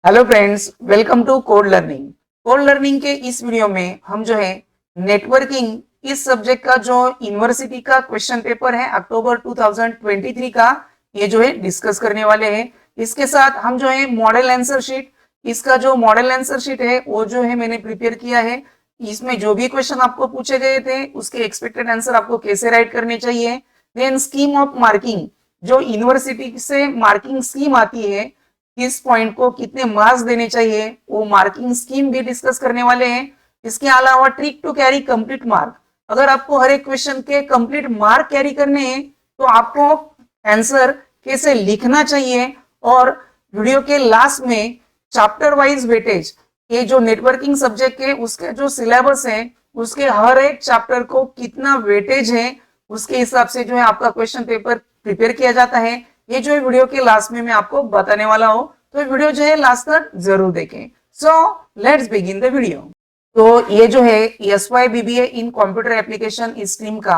Hello friends, welcome to code learning. Code learning के इस video में हम जो है नेटवर्किंग इस सब्जेक्ट का जो यूनिवर्सिटी का क्वेश्चन पेपर है अक्टूबर 2023 का ये जो है डिस्कस करने वाले हैं। इसके साथ हम जो है मॉडल आंसर शीट, इसका जो मॉडल आंसर शीट है वो जो है मैंने प्रिपेयर किया है। इसमें जो भी क्वेश्चन आपको पूछे गए थे उसके एक्सपेक्टेड आंसर आपको कैसे राइट करने चाहिए। देन स्कीम ऑफ मार्किंग, जो यूनिवर्सिटी से मार्किंग स्कीम आती है, किस पॉइंट को कितने मार्क्स देने चाहिए वो मार्किंग स्कीम भी डिस्कस करने वाले हैं। इसके अलावा trick to carry complete mark, अगर आपको हर एक क्वेश्चन के कंप्लीट मार्क कैरी करने हैं तो आपको आंसर कैसे लिखना चाहिए। और वीडियो के लास्ट में चैप्टर वाइज वेटेज, ये जो नेटवर्किंग सब्जेक्ट है उसके जो सिलेबस है उसके हर एक चैप्टर को कितना वेटेज है उसके हिसाब से जो है आपका क्वेश्चन पेपर प्रिपेयर किया जाता है। ये जो है वीडियो के लास्ट में मैं आपको बताने वाला हूं, तो वीडियो जो है लास्ट तक जरूर देखें। So let's begin the video. तो ये जो है SYBBA इन कंप्यूटर एप्लीकेशन स्ट्रीम का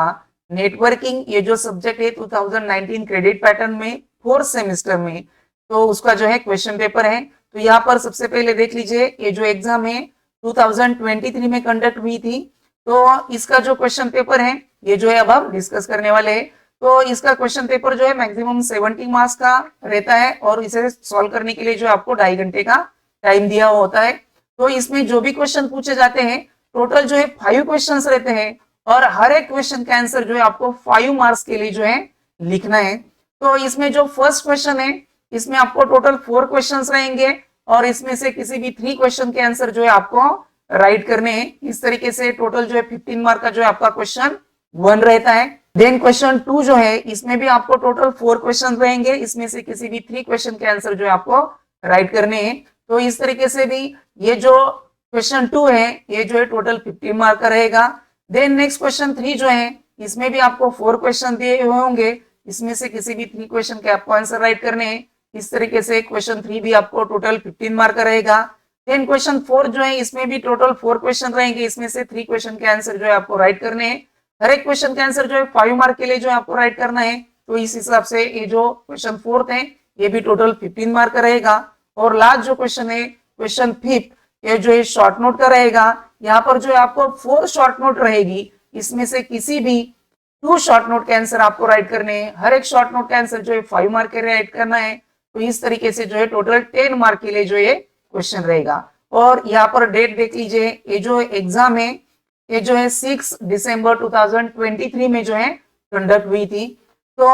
नेटवर्किंग ये जो सब्जेक्ट है 2019 क्रेडिट पैटर्न में फोर्थ सेमेस्टर में, तो उसका जो है क्वेश्चन पेपर है। तो यहाँ पर सबसे पहले देख लीजिए, ये जो एग्जाम है 2023 में कंडक्ट हुई थी, तो इसका जो क्वेश्चन पेपर है ये जो है अब हम डिस्कस करने वाले हैं। तो इसका क्वेश्चन पेपर जो है मैक्सिमम 70 मार्क्स का रहता है और इसे सॉल्व करने के लिए जो आपको 2.5 घंटे का टाइम दिया होता है। तो इसमें जो भी क्वेश्चन पूछे जाते हैं टोटल जो है 5 क्वेश्चन रहते हैं और हर एक क्वेश्चन का आंसर जो है आपको 5 मार्क्स के लिए जो है लिखना है। तो इसमें जो फर्स्ट क्वेश्चन है इसमें आपको टोटल 4 क्वेश्चन रहेंगे और इसमें से किसी भी 3 क्वेश्चन के आंसर जो है आपको राइट करने हैं। इस तरीके से टोटल जो है 15 मार्क का जो है आपका क्वेश्चन 1 रहता है। देन क्वेश्चन 2 जो है इसमें भी आपको टोटल 4 क्वेश्चन रहेंगे, इसमें से किसी भी 3 क्वेश्चन के आंसर जो है आपको राइट करने हैं। तो इस तरीके से भी ये जो क्वेश्चन 2 है ये जो है टोटल 15 मार्क का रहेगा। देन नेक्स्ट क्वेश्चन 3 जो है इसमें भी आपको 4 क्वेश्चन दिए हुए होंगे, इसमें से किसी भी 3 क्वेश्चन के आपको आंसर राइट करने हैं। इस तरीके से क्वेश्चन 3 भी आपको टोटल 15 मार्क का रहेगा। देन क्वेश्चन 4 जो है इसमें भी टोटल 4 क्वेश्चन रहेंगे, इसमें से 3 क्वेश्चन के आंसर जो है आपको राइट करने हैं। हर एक क्वेश्चन का आंसर जो है 5 मार्क के लिए जो है आपको राइट करना है। तो इस हिसाब से ये जो क्वेश्चन 4th है ये भी टोटल 15 मार्क का रहेगा। और लास्ट जो क्वेश्चन है क्वेश्चन 5th, ये जो है शॉर्ट नोट का रहेगा। यहाँ पर जो है आपको 4 शॉर्ट नोट रहेगी, इसमें से किसी भी 2 शॉर्ट नोट के आंसर आपको राइट करने हैं। हर एक शॉर्ट नोट का आंसर जो है 5 मार्क के लिए राइट करना है। तो इस तरीके से जो है टोटल 10 मार्क के लिए जो ये क्वेश्चन रहेगा। और यहाँ पर डेट देख लीजिए, ये जो एग्जाम है ये जो है 6 दिसंबर 2023 में जो है कंडक्ट हुई थी। तो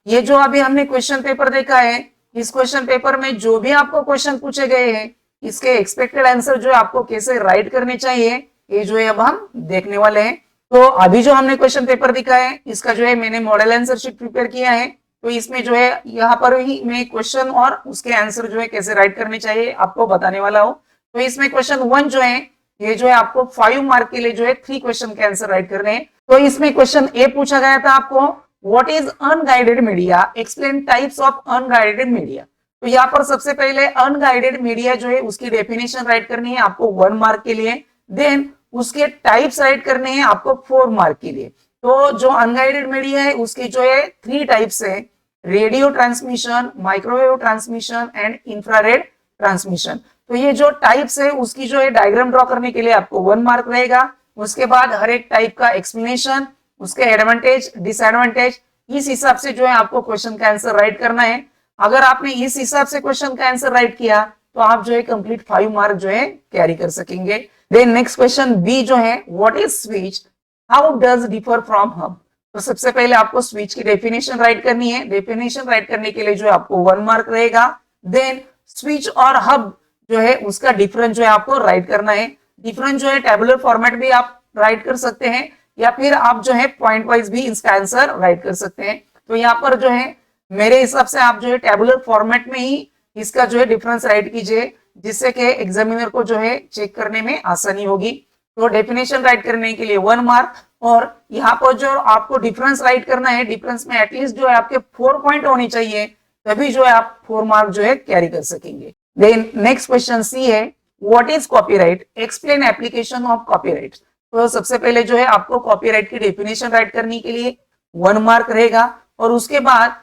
ये जो अभी हमने क्वेश्चन पेपर देखा है, इस क्वेश्चन पेपर में जो भी आपको क्वेश्चन पूछे गए हैं इसके एक्सपेक्टेड आंसर जो है आपको कैसे राइट करने चाहिए ये जो है अब हम देखने वाले हैं। तो अभी जो हमने क्वेश्चन पेपर दिखा है इसका जो है मैंने मॉडल आंसर शीट प्रिपेयर किया है। तो इसमें जो है यहाँ पर ही मैं क्वेश्चन और उसके आंसर जो है कैसे राइट करने चाहिए आपको बताने वाला हूँ। तो इसमें क्वेश्चन 1 जो है ये जो है आपको 5 मार्क के लिए जो है 3 क्वेश्चन के आंसर राइट करने हैं। तो इसमें क्वेश्चन ए पूछा गया था आपको, what is unguided media, explain types of unguided media. तो यहाँ पर सबसे पहले अनगाइडेड मीडिया जो है उसकी डेफिनेशन राइट करनी है आपको 1 मार्क के लिए। देन उसके टाइप्स राइट करने हैं आपको 4 मार्क के लिए। तो जो अनगाइडेड मीडिया है उसके जो है 3 टाइप्स है, radio transmission, microwave transmission and infrared transmission. तो ये जो टाइप्स है उसकी जो है डायग्राम ड्रॉ करने के लिए आपको 1 मार्क रहेगा। उसके बाद हर एक टाइप का एक्सप्लेनेशन, उसके एडवांटेज डिसएडवांटेज, इस हिसाब से जो है आपको क्वेश्चन का आंसर राइट करना है। अगर आपने इस हिसाब से क्वेश्चन का आंसर राइट किया तो आप जो है कंप्लीट 5 मार्क जो है कैरी कर सकेंगे। देन नेक्स्ट क्वेश्चन बी जो है, what is switch, how does differ from hub. तो सबसे पहले आपको स्विच की डेफिनेशन राइट करनी है। डेफिनेशन राइट करने के लिए जो है आपको 1 मार्क रहेगा। देन स्विच और हब जो है उसका डिफरेंस जो है आपको राइट करना है। डिफरेंस जो है टेबुलर फॉर्मेट भी आप राइट कर सकते हैं या फिर आप जो है पॉइंट वाइज भी इसका आंसर राइट कर सकते हैं। तो यहाँ पर जो है मेरे हिसाब से आप जो है टेबुलर फॉर्मेट में ही इसका जो है डिफरेंस राइट कीजिए, जिससे कि एग्जामिनर को जो है चेक करने में आसानी होगी। तो डेफिनेशन राइट करने के लिए 1 मार्क, और यहाँ पर जो आपको डिफरेंस राइट करना है, डिफरेंस में एटलीस्ट जो है आपके 4 पॉइंट होनी चाहिए, तभी जो है आप 4 मार्क जो है कैरी कर सकेंगे। देन नेक्स्ट क्वेश्चन सी है, what is copyright, explain application of copyright. तो सबसे पहले जो है आपको कॉपीराइट की डेफिनेशन राइट करने के लिए 1 मार्क रहेगा और उसके बाद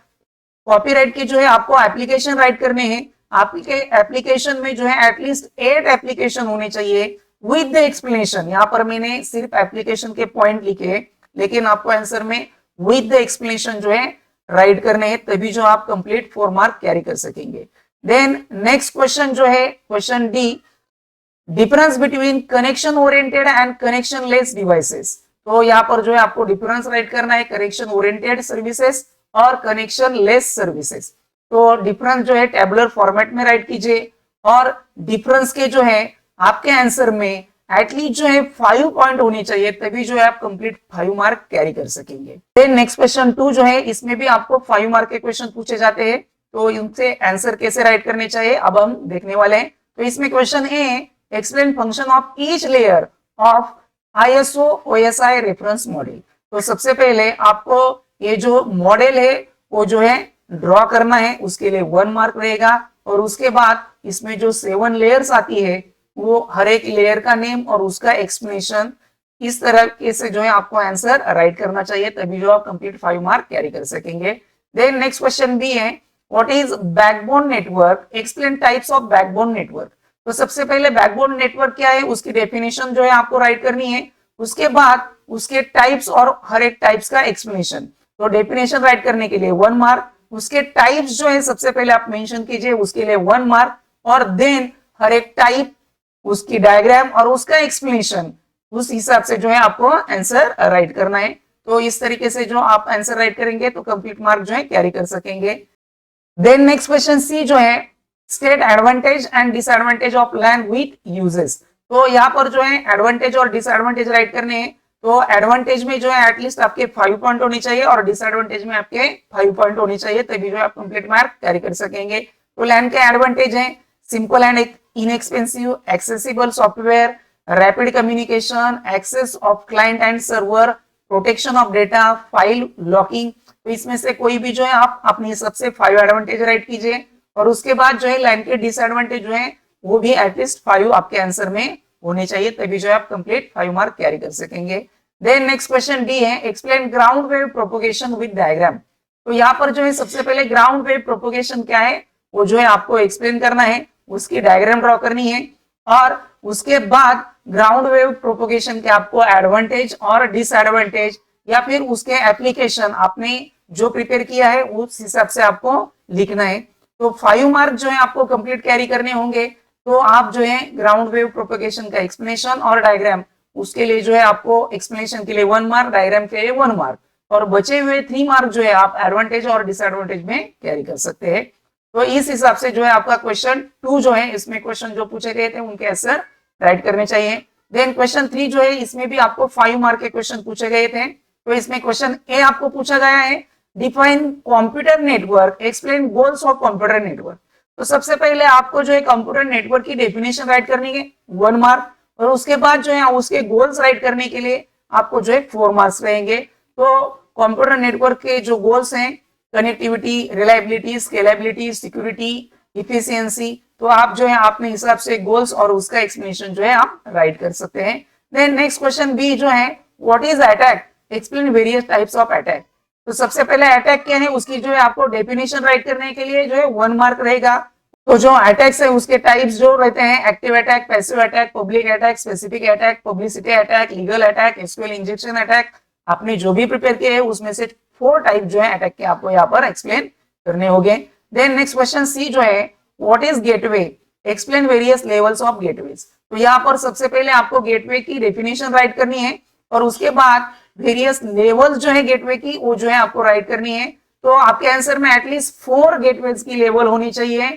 कॉपीराइट के जो है आपको एप्लीकेशन राइट करने हैं। आपके एप्लीकेशन में जो है एटलीस्ट 8 एप्लीकेशन होने चाहिए विद द एक्सप्लेनेशन। यहाँ पर मैंने सिर्फ एप्लीकेशन के पॉइंट लिखे, लेकिन आपको आंसर में विद द एक्सप्लेनेशन जो है राइट करने हैं, तभी जो आप कंप्लीट 4 मार्क कैरी कर सकेंगे। देन नेक्स्ट क्वेश्चन जो है question D, difference between connection oriented and connection less devices. तो यहाँ पर जो है आपको डिफरेंस राइट करना है कनेक्शन ओरिएंटेड सर्विसेज और कनेक्शन लेस सर्विसेज। तो डिफरेंस जो है टेबुलर फॉर्मेट में राइट कीजिए, और डिफरेंस के जो है आपके आंसर में एटलीस्ट जो है 5 पॉइंट होनी चाहिए, तभी जो है आप कंप्लीट 5 मार्क कैरी कर सकेंगे। देन नेक्स्ट क्वेश्चन 2 जो है, इसमें भी आपको 5 मार्क के क्वेश्चन पूछे जाते हैं, तो इनसे आंसर कैसे राइट करने चाहिए अब हम देखने वाले हैं। तो इसमें question A, explain function of each layer of ISO OSI reference model. तो सबसे पहले आपको ये जो मॉडल है वो जो है ड्रॉ करना है, उसके लिए 1 मार्क रहेगा, और उसके बाद इसमें जो 7 लेयर्स आती है वो हर एक लेयर का नेम और उसका एक्सप्लेनेशन, इस तरह से जो है आपको आंसर राइट करना चाहिए, तभी जो आप कंप्लीट 5 मार्क कैरी कर सकेंगे। देन नेक्स्ट क्वेश्चन बी है, what is backbone network, explain types of backbone network. तो सबसे पहले बैकबोन नेटवर्क क्या है उसकी डेफिनेशन जो है आपको राइट करनी है, उसके बाद उसके टाइप्स और हर एक टाइप्स का एक्सप्लेनेशन। तो डेफिनेशन राइट करने के लिए 1 मार्क, उसके टाइप्स जो है सबसे पहले आप मेंशन कीजिए, उसके लिए 1 मार्क, और देन हर एक टाइप, उसकी डायग्राम और उसका एक्सप्लेनेशन, उस हिसाब से जो है आपको आंसर राइट करना है। तो इस तरीके से जो आप आंसर राइट करेंगे तो कंप्लीट मार्क जो है कैरी कर सकेंगे। देन नेक्स्ट क्वेश्चन सी जो है, state advantage and disadvantage of land with uses. तो यहाँ पर जो है एडवांटेज और डिसएडवांटेज राइट करने हैं। तो एडवांटेज में जो है एटलीस्ट आपके 5 पॉइंट होनी चाहिए, और डिसएडवांटेज में आपके 5 पॉइंट होनी चाहिए, तभी जो आप कंप्लीट मार्क कैरी कर सकेंगे। तो लैंड के एडवांटेज है simple and inexpensive, accessible software, rapid communication, access of client and server, protection of data, file locking. तो इसमें से कोई भी जो है आप अपने हिसाब से 5 एडवांटेज राइट कीजिए, और उसके बाद जो है लाइन के डिसएडवांटेज जो है वो भी एटलीस्ट 5 आपके आंसर में होने चाहिए, तभी जो है आप कंप्लीट 5 मार्क कैरी कर सकेंगे। देन नेक्स्ट क्वेश्चन डी है, explain ground wave propagation with diagram. तो यहाँ पर जो है सबसे पहले ग्राउंड वेव प्रोपोगेशन क्या है वो जो है आपको एक्सप्लेन करना है, उसकी डायग्राम ड्रॉ करनी है, और उसके बाद ग्राउंड वेव प्रोपोगेशन के आपको एडवांटेज और डिसएडवांटेज या फिर उसके एप्लीकेशन आपने जो प्रिपेयर किया है उस हिसाब से आपको लिखना है। तो 5 मार्क जो है आपको कंप्लीट कैरी करने होंगे। तो आप जो है ग्राउंड वेव प्रोपेगेशन का एक्सप्लेनेशन और डायग्राम, उसके लिए जो है आपको एक्सप्लेनेशन के लिए 1 मार्क, डायग्राम के लिए 1 मार्क, और बचे हुए 3 मार्क जो है आप एडवांटेज और डिसएडवांटेज में कैरी कर सकते हैं। तो इस हिसाब से जो है आपका क्वेश्चन 2 जो है, इसमें क्वेश्चन जो पूछे गए थे उनके आंसर राइट करने चाहिए। देन क्वेश्चन 3 जो है, इसमें भी आपको 5 मार्क के क्वेश्चन पूछे गए थे। तो इसमें क्वेश्चन ए आपको पूछा गया है, define computer network, explain goals of computer network. तो सबसे पहले आपको जो है कंप्यूटर नेटवर्क की डेफिनेशन राइट करनी है 1 मार्क, और उसके बाद जो है उसके गोल्स राइट करने के लिए आपको जो है 4 मार्क्स रहेंगे। तो कंप्यूटर नेटवर्क के जो गोल्स हैं, connectivity, reliability, scalability, security, efficiency, तो आप जो है अपने हिसाब से गोल्स और उसका एक्सप्लेनेशन जो है आप राइट कर सकते हैं। देन नेक्स्ट क्वेश्चन बी जो है, what is attack, explain various types of attack. तो सबसे पहले अटैक क्या है उसकी जो है आपको डेफिनेशन राइट करने के लिए जो है 1 मार्क रहेगा। तो जो अटैक्स है उसके टाइप्स जो रहते हैं, active attack, passive attack, public attack, specific attack, publicity attack, legal attack, SQL injection attack, आपने जो भी प्रिपेयर किए हैं उसमें से 4 टाइप जो है अटैक के आपको यहाँ पर एक्सप्लेन करने होंगे। देन नेक्स्ट क्वेश्चन सी जो है, what is gateway, explain various levels of gateways. तो यहाँ पर सबसे पहले आपको गेटवे की डेफिनेशन राइट करनी है, और उसके बाद वेरियस लेवल्स जो है गेटवे की वो जो है आपको राइट करनी है। तो आपके आंसर में एटलीस्ट 4 गेटवेज की लेवल होनी चाहिए,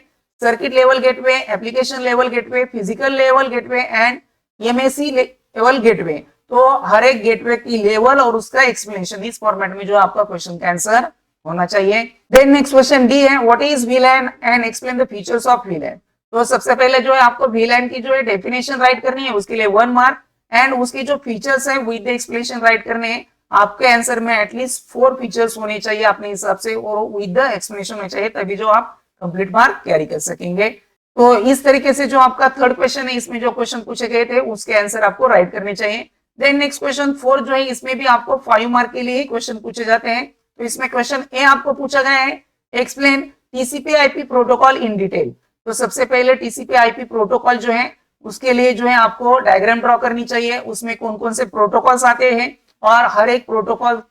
circuit level gateway, application level gateway, physical level gateway and MAC level gateway. तो हर एक गेटवे की लेवल और उसका एक्सप्लेनेशन इस फॉर्मेट में जो आपका क्वेश्चन का आंसर होना चाहिए। देन नेक्स्ट क्वेश्चन डी है, what is VLAN and explain the features of VLAN। तो सबसे पहले जो है आपको VLAN की जो है डेफिनेशन राइट करनी है, उसके लिए 1 मार्क, एंड उसकी जो फीचर्स है विद द एक्सप्लेनेशन राइट करने हैं। आपके आंसर में एटलीस्ट 4 फीचर्स होने चाहिए अपने हिसाब से, और विद द एक्सप्लेनेशन होना चाहिए, तभी जो आप कंप्लीट मार्क कैरी कर सकेंगे। तो इस तरीके से जो आपका थर्ड क्वेश्चन है, इसमें जो क्वेश्चन पूछे गए थे उसके आंसर आपको राइट करने चाहिए। देन नेक्स्ट क्वेश्चन 4 जो है, इसमें भी आपको 5 मार्क के लिए ही क्वेश्चन पूछे जाते हैं। तो इसमें क्वेश्चन ए आपको पूछा गया है, explain TCP/IP protocol in detail. तो सबसे पहले टीसीपी आईपी प्रोटोकॉल जो है उसके लिए जो है आपको डायग्राम ड्रॉ करनी चाहिए, उसमें कौन कौन से प्रोटोकॉल्स आते हैं और हर एक प्रोटोकॉल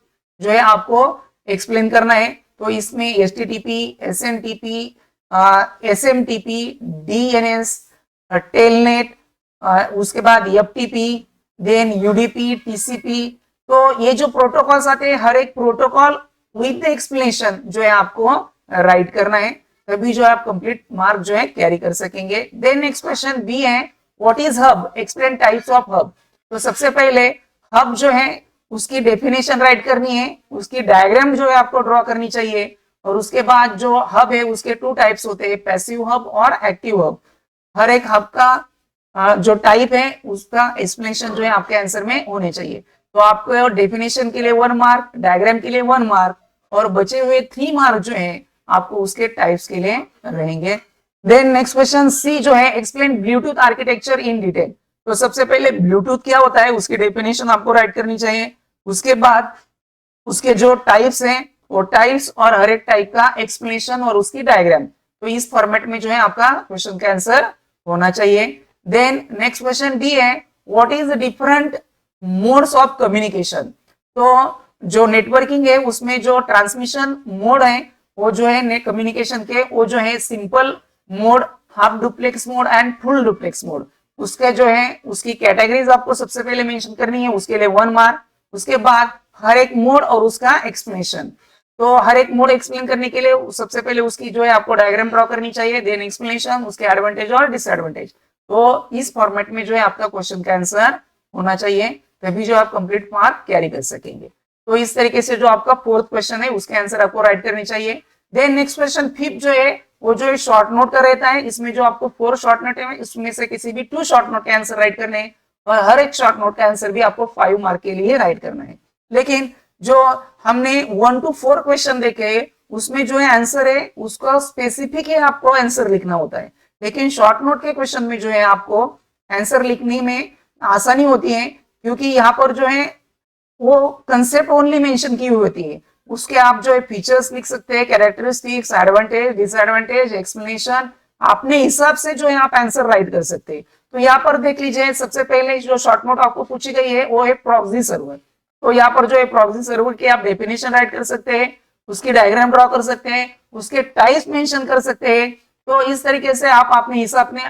जो है आपको एक्सप्लेन करना है। तो इसमें HTTP, SNTP, SMTP, DNS, telnet, उसके बाद FTP, देन UDP, TCP। तो ये जो प्रोटोकॉल्स आते हैं हर एक प्रोटोकॉल विद द एक्सप्लेनेशन जो है आपको राइट करना है, तभी जो आप कंप्लीट मार्क जो है कैरी कर सकेंगे। देन नेक्स्ट क्वेश्चन बी है, what is hub, explain types of hub. तो सबसे पहले हब जो है उसकी डेफिनेशन राइट करनी है, उसकी डायग्राम जो है आपको ड्रॉ करनी चाहिए, और उसके बाद जो हब है उसके टू टाइप्स होते हैं, पैसिव हब और एक्टिव हब। हर एक हब का जो टाइप है उसका एक्सप्लेनेशन जो है आपके आंसर में होने चाहिए। तो आपको डेफिनेशन के लिए 1 मार्क, डायग्राम के लिए 1 मार्क, और बचे हुए 3 मार्क जो है आपको उसके टाइप्स के लिए रहेंगे। देन नेक्स्ट क्वेश्चन सी जो है, explain Bluetooth architecture in detail. तो सबसे पहले ब्लूटूथ क्या होता है उसकी डेफिनेशन आपको राइट करनी चाहिए, उसके बाद उसके जो टाइप्स हैं वो टाइप्स और हर एक टाइप का एक्सप्लेनेशन और उसकी डायग्राम। तो इस फॉर्मेट में जो है आपका क्वेश्चन का आंसर होना चाहिए। देन नेक्स्ट क्वेश्चन डी है, what is the different modes of communication. तो जो नेटवर्किंग है उसमें जो ट्रांसमिशन मोड है वो जो है कम्युनिकेशन के, वो जो है simple mode, half duplex mode and full duplex mode. उसके जो है उसकी कैटेगरीज आपको सबसे पहले मेंशन करनी है, उसके लिए 1 मार्क। उसके बाद हर एक मोड और उसका एक्सप्लेनेशन। तो हर एक मोड एक्सप्लेन करने के लिए सबसे पहले उसकी जो है आपको डायग्राम ड्रॉ करनी चाहिए, देन एक्सप्लेनेशन, उसके एडवांटेज और डिसएडवांटेज। तो इस फॉर्मेट में जो है आपका क्वेश्चन का आंसर होना चाहिए, तभी जो आप कंप्लीट मार्क कैरी कर सकेंगे। तो इस तरीके से जो आपका 4th क्वेश्चन है उसके आंसर आपको राइट करनी चाहिए। देन नेक्स्ट क्वेश्चन 5th जो है वो जो है शॉर्ट नोट का रहता है, इसमें जो आपको 4 शॉर्ट नोट है इसमें से किसी भी 2 शॉर्ट नोट के आंसर राइट करने हैं, और हर एक शॉर्ट नोट का आंसर भी आपको 5 मार्क के लिए राइट करना है। लेकिन जो हमने 1 to 4 क्वेश्चन देखे उसमें जो है आंसर है उसका स्पेसिफिक है आपको आंसर लिखना होता है, लेकिन शॉर्ट नोट के क्वेश्चन में जो है आपको आंसर लिखने में आसानी होती है, क्योंकि यहाँ पर जो है वो कंसेप्ट ओनली मेंशन की हुई होती है। उसके आप जो है फीचर्स लिख सकते हैं, कैरेक्टरिस्टिक्स, एडवांटेज, डिसएडवांटेज, एक्सप्लेनेशन, अपने हिसाब से जो है आप आंसर राइट कर सकते हैं। तो यहाँ पर देख लीजिए, सबसे पहले जो शॉर्ट नोट आपको पूछी गई है वो है प्रॉक्सी सर्वर। तो यहाँ पर जो है प्रॉक्सी सर्वर की आप डेफिनेशन राइट कर सकते हैं, उसकी डायग्राम ड्रॉ कर सकते हैं, उसके टाइप्स मेंशन कर सकते हैं। तो इस तरीके से आप अपने हिसाब में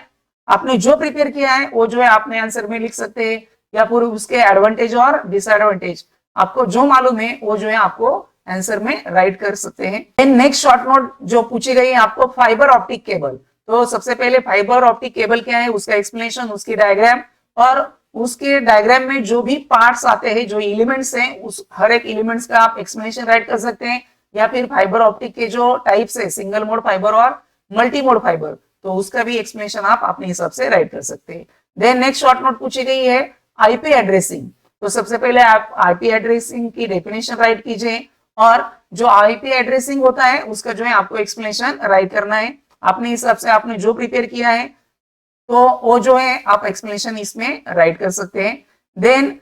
आपने जो प्रिपेयर किया है वो जो है आपने आंसर में लिख सकते हैं, या पूरे उसके एडवांटेज और डिसएडवांटेज आपको जो मालूम है वो जो है आपको आंसर में राइट कर सकते हैं। नेक्स्ट शॉर्ट नोट जो पूछी गई है आपको, फाइबर ऑप्टिक केबल। तो सबसे पहले फाइबर ऑप्टिक केबल क्या है उसका एक्सप्लेनेशन, उसकी डायग्राम, और उसके डायग्राम में जो भी पार्ट्स आते हैं, जो एलिमेंट्स हैं, उस हर एक एलिमेंट्स का आप एक्सप्लेनेशन राइट कर सकते हैं, या फिर फाइबर ऑप्टिक के जो टाइप्स है, सिंगल मोड फाइबर और मल्टी मोड फाइबर, तो उसका भी एक्सप्लेनेशन आप अपने हिसाब से राइट कर सकते हैं। देन नेक्स्ट शॉर्ट नोट पूछी गई है आईपी एड्रेसिंग। तो सबसे पहले आप आईपी एड्रेसिंग की डेफिनेशन राइट कीजिए, और जो आईपी एड्रेसिंग होता है उसका जो है आपको एक्सप्लेनेशन राइट करना है अपने हिसाब से, आपने जो प्रिपेयर किया है तो वो जो है आप एक्सप्लेनेशन इसमें राइट कर सकते हैं। देन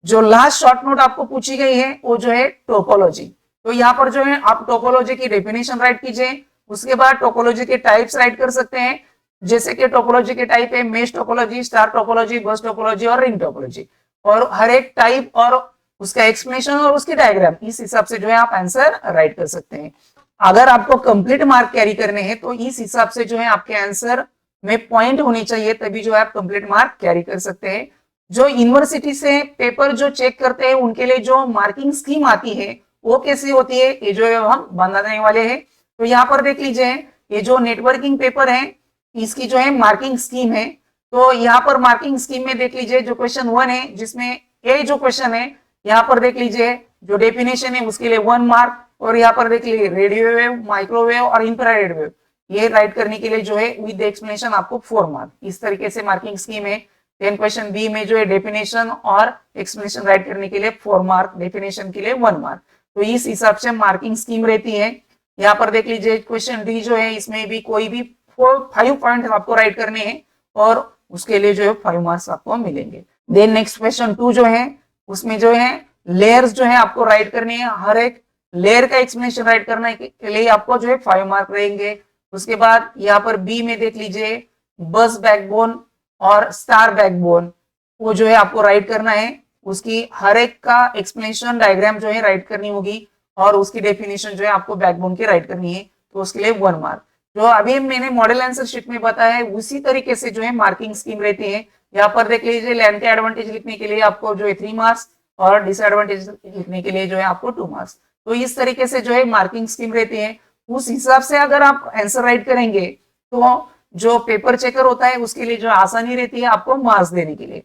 जो लास्ट शॉर्ट नोट आपको पूछी गई है वो जो है टोपोलॉजी। तो यहाँ पर जो है आप टोपोलॉजी की डेफिनेशन राइट कीजिए, उसके बाद टोपोलॉजी के टाइप्स राइट कर सकते हैं, जैसे कि टोपोलॉजी के टाइप है मेश टोपोलॉजी, स्टार टोपोलॉजी, बस टोपोलॉजी और रिंग टोपोलॉजी, और हर एक टाइप और उसका एक्सप्लेनेशन और उसकी डायग्राम, इस हिसाब से जो है आप आंसर राइट कर सकते हैं। अगर आपको कंप्लीट मार्क कैरी करने हैं तो इस हिसाब से जो है आपके आंसर में पॉइंट होने चाहिए, तभी जो है आप कंप्लीट मार्क कैरी कर सकते हैं। जो यूनिवर्सिटी से पेपर जो चेक करते हैं उनके लिए जो मार्किंग स्कीम आती है वो कैसी होती है, ये जो है हम बनाने वाले हैं। तो यहाँ पर देख लीजिए, ये जो नेटवर्किंग पेपर है इसकी जो है मार्किंग स्कीम है। तो यहाँ पर मार्किंग स्कीम में देख लीजिए, जो क्वेश्चन 1 है जिसमें ए जो क्वेश्चन है, यहाँ पर देख लीजिए जो डेफिनेशन है उसके लिए 1 मार्क, और यहाँ पर देख लीजिए रेडियो वेव, माइक्रोवेव और इंफ्रारेड वेव, ये राइट करने के लिए जो है विद एक्सप्लेनेशन आपको 4 मार्क। इस तरीके से मार्किंग स्कीम है। देन क्वेश्चन बी में जो है डेफिनेशन और एक्सप्लेनेशन राइट करने के लिए 4 मार्क, डेफिनेशन के लिए 1 मार्क। तो इस हिसाब से मार्किंग स्कीम रहती है। यहाँ पर देख लीजिए क्वेश्चन डी जो है इसमें भी कोई भी 5 पॉइंट आपको राइट करने हैं, और उसके लिए जो है 5 मार्क्स आपको मिलेंगे। देन नेक्स्ट क्वेश्चन 2 जो है उसमें जो है लेयर्स जो है आपको राइट करनी है, हर एक लेयर का एक्सप्लेनेशन राइट करने के लिए आपको जो है 5 मार्क रहेंगे। उसके बाद यहाँ पर बी में देख लीजिए बस बैकबोन और स्टार बैकबोन, वो जो है आपको राइट करना है। उसकी हर एक का एक्सप्लेनेशन डायग्राम जो है राइट करनी होगी और उसकी डेफिनेशन जो है आपको बैकबोन की राइट करनी है, तो उसके लिए 1 मार्क। जो अभी मैंने मॉडल आंसर शीट में बताया है उसी तरीके से जो है मार्किंग स्कीम रहती है। यहाँ पर देख लीजिए लैंड के एडवांटेज लिखने के लिए आपको जो है 3 मार्क्स और डिसएडवांटेज लिखने के लिए जो है आपको 2 मार्क्स। तो इस तरीके से जो है मार्किंग स्कीम रहती है। उस हिसाब से अगर आप आंसर राइट करेंगे तो जो पेपर चेकर होता है उसके लिए जो आसानी रहती है आपको मार्क्स देने के लिए।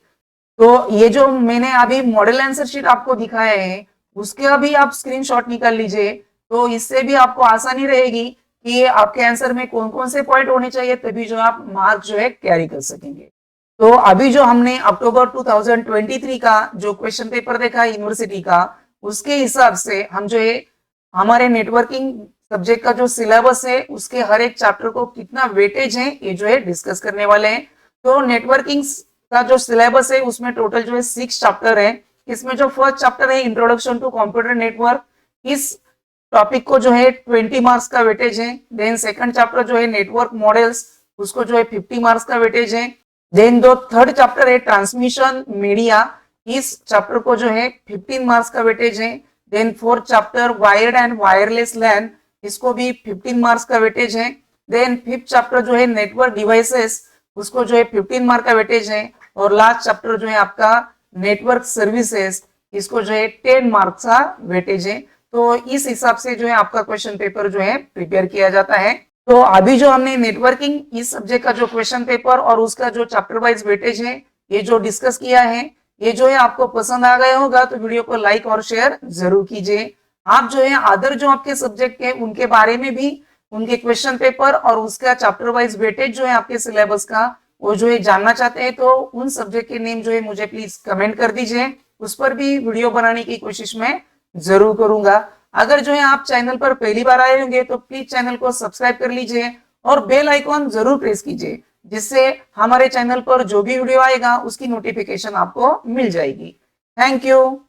तो ये जो मैंने अभी मॉडल आंसर शीट आपको दिखाया है उसके भी आप स्क्रीनशॉट निकाल लीजिए, तो इससे भी आपको आसानी रहेगी कि आपके आंसर में कौन कौन से पॉइंट होने चाहिए, तभी जो आप मार्क जो है कैरी कर सकेंगे। तो अभी जो हमने अक्टूबर 2023 का जो क्वेश्चन पेपर देखा यूनिवर्सिटी का, उसके हिसाब से हम जो है हमारे नेटवर्किंग सब्जेक्ट का जो सिलेबस है उसके हर एक चैप्टर को कितना वेटेज है ये जो है डिस्कस करने वाले हैं। तो नेटवर्किंग का जो सिलेबस है उसमें टोटल जो है 6 चैप्टर है। इसमें जो फर्स्ट चैप्टर है इंट्रोडक्शन टू कंप्यूटर नेटवर्क, इस टॉपिक को जो है 20 मार्क्स का वेटेज है। देन सेकंड चैप्टर जो है नेटवर्क मॉडल्स, उसको जो है 50 मार्क्स का वेटेज है। देन जो थर्ड चैप्टर है ट्रांसमिशन मीडिया, इस चैप्टर को जो है 15 मार्क्स का वेटेज है। Then fourth chapter wired and wireless LAN, इसको भी 15 मार्क्स का वेटेज है। देन फिफ्थ चैप्टर जो है नेटवर्क डिवाइसेस, उसको जो है 15 मार्क का वेटेज है। और लास्ट चैप्टर जो है आपका नेटवर्क सर्विसेज, इसको जो है 10 मार्क्स का वेटेज है। तो इस हिसाब से जो है आपका क्वेश्चन पेपर जो है प्रिपेयर किया जाता है। तो अभी जो हमने नेटवर्किंग इस सब्जेक्ट का जो क्वेश्चन पेपर और उसका जो चैप्टर वाइज वेटेज है ये जो डिस्कस किया है, ये जो है आपको पसंद आ गया होगा तो वीडियो को लाइक और शेयर जरूर कीजिए। आप जो है अदर जो आपके सब्जेक्ट है उनके बारे में भी, उनके क्वेश्चन पेपर और उसका चैप्टर वाइज वेटेज जो है आपके सिलेबस का वो जो है जानना चाहते हैं तो उन सब्जेक्ट के नेम जो है मुझे प्लीज कमेंट कर दीजिए, उस पर भी वीडियो बनाने की कोशिश मैं जरूर करूंगा। अगर जो है आप चैनल पर पहली बार आए होंगे तो प्लीज चैनल को सब्सक्राइब कर लीजिए और बेल आइकॉन जरूर प्रेस कीजिए, जिससे हमारे चैनल पर जो भी वीडियो आएगा उसकी नोटिफिकेशन आपको मिल जाएगी। Thank you.